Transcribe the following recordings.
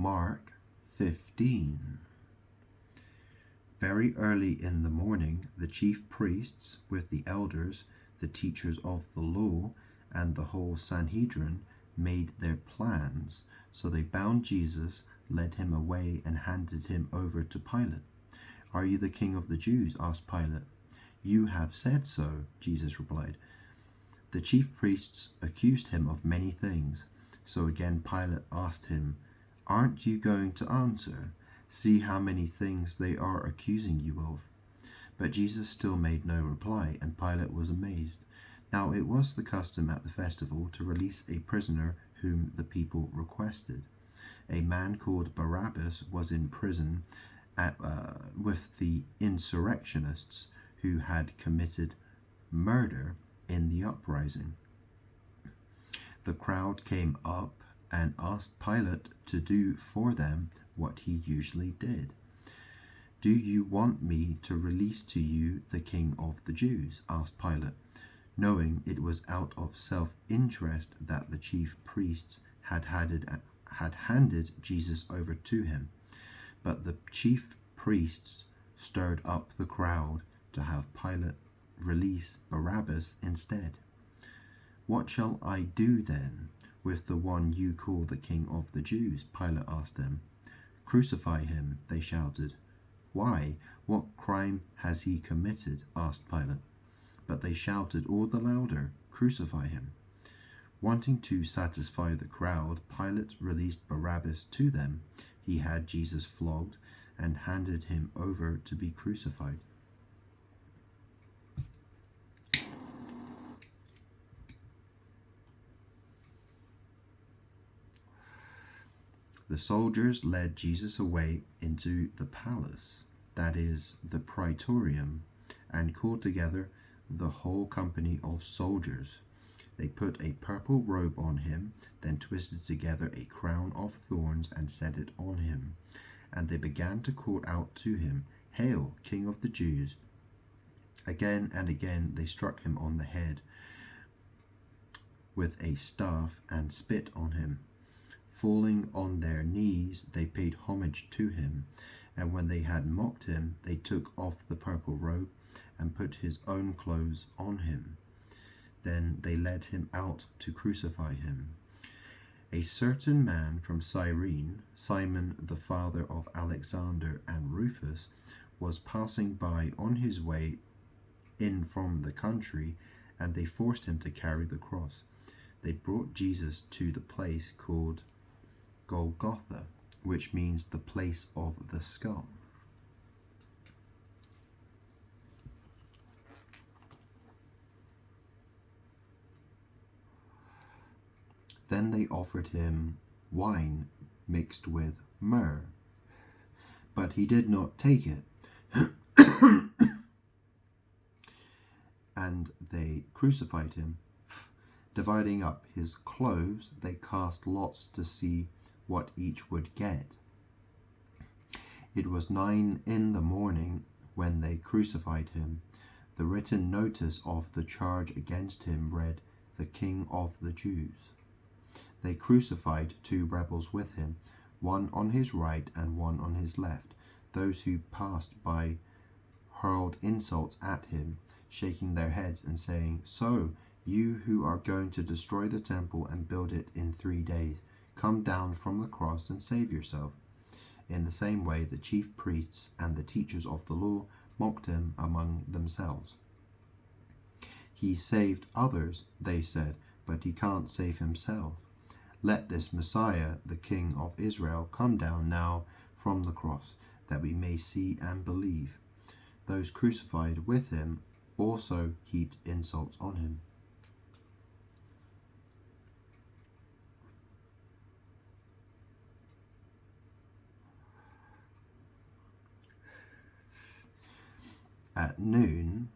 Mark 15. Very early in the morning, the chief priests, with the elders, the teachers of the law, and the whole Sanhedrin, made their plans. So they bound Jesus, led him away, and handed him over to Pilate. "Are you the king of the Jews?" asked Pilate. "You have said so," Jesus replied. The chief priests accused him of many things. So again Pilate asked him, "Aren't you going to answer? See how many things they are accusing you of." But Jesus still made no reply, and Pilate was amazed. Now it was the custom at the festival to release a prisoner whom the people requested. A man called Barabbas was in prison with the insurrectionists who had committed murder in the uprising. The crowd came up and asked Pilate to do for them what he usually did. "Do you want me to release to you the king of the Jews?" asked Pilate, knowing it was out of self-interest that the chief priests had handed Jesus over to him. But the chief priests stirred up the crowd to have Pilate release Barabbas instead. "What shall I do then with the one you call the king of the Jews?" Pilate asked them. "Crucify him," they shouted. "Why? What crime has he committed?" asked Pilate. But they shouted all the louder, "Crucify him." Wanting to satisfy the crowd, Pilate released Barabbas to them. He had Jesus flogged and handed him over to be crucified. The soldiers led Jesus away into the palace, that is, the praetorium, and called together the whole company of soldiers. They put a purple robe on him, then twisted together a crown of thorns and set it on him. And they began to call out to him, "Hail, King of the Jews!" Again and again they struck him on the head with a staff and spit on him. Falling on their knees, they paid homage to him, and when they had mocked him, they took off the purple robe and put his own clothes on him. Then they led him out to crucify him. A certain man from Cyrene, Simon the father of Alexander and Rufus, was passing by on his way in from the country, and they forced him to carry the cross. They brought Jesus to the place called Golgotha, which means the place of the skull. Then they offered him wine mixed with myrrh, but he did not take it. And they crucified him. Dividing up his clothes, they cast lots to see what each would get. It was 9 a.m. when they crucified him. The written notice of the charge against him read, "The King of the Jews." They crucified 2 rebels with him, one on his right and one on his left. Those who passed by hurled insults at him, shaking their heads and saying, "So, you who are going to destroy the temple and build it in 3 days, come down from the cross and save yourself." In the same way, the chief priests and the teachers of the law mocked him among themselves. "He saved others," they said, "but he can't save himself. Let this Messiah, the King of Israel, come down now from the cross, that we may see and believe." Those crucified with him also heaped insults on him. At noon,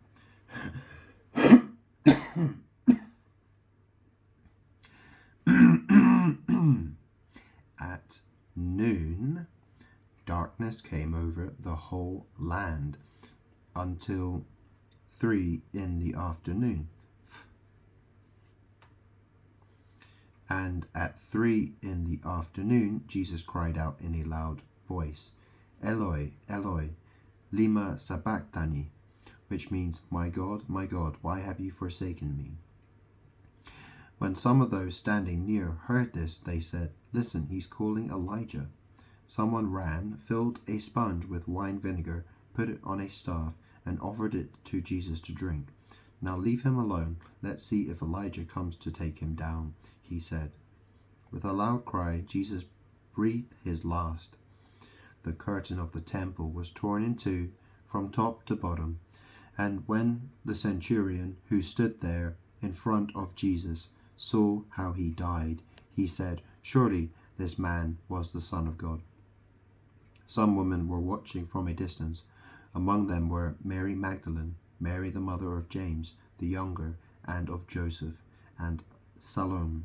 darkness came over the whole land until 3 in the afternoon. And at 3 in the afternoon, Jesus cried out in a loud voice, Eloi, Eloi, lima sabachthani, which means, my God, why have you forsaken me? When some of those standing near heard this, they said, Listen, he's calling Elijah. Someone ran, filled a sponge with wine vinegar, put it on a staff, and offered it to Jesus to drink. Now leave him alone. Let's see if Elijah comes to take him down, he said. With a loud cry, Jesus breathed his last. The curtain of the temple was torn in two from top to bottom. And when the centurion who stood there in front of Jesus saw how he died, he said, Surely this man was the Son of God. Some women were watching from a distance. Among them were Mary Magdalene, Mary the mother of James the younger, and of Joseph, and Salome.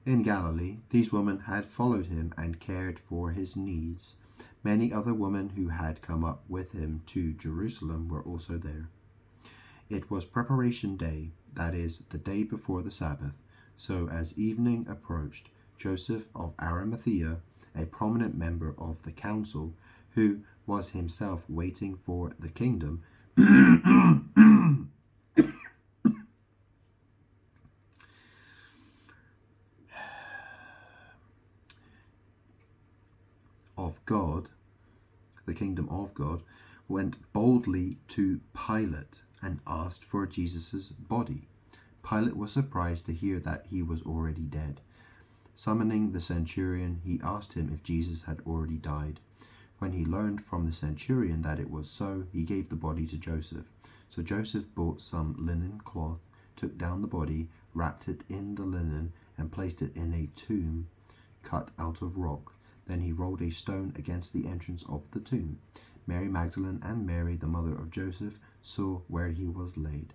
In Galilee, these women had followed him and cared for his needs. Many other women who had come up with him to Jerusalem were also there. It was preparation day, that is, the day before the Sabbath. So as evening approached, Joseph of Arimathea, a prominent member of the council, who was himself waiting for the kingdom, of God, the kingdom of God, went boldly to Pilate and asked for Jesus' body. Pilate was surprised to hear that he was already dead. Summoning the centurion, he asked him if Jesus had already died. When he learned from the centurion that it was so, he gave the body to Joseph. So Joseph bought some linen cloth, took down the body, wrapped it in the linen, and placed it in a tomb cut out of rock. Then he rolled a stone against the entrance of the tomb. Mary Magdalene and Mary, the mother of Joseph, saw where he was laid.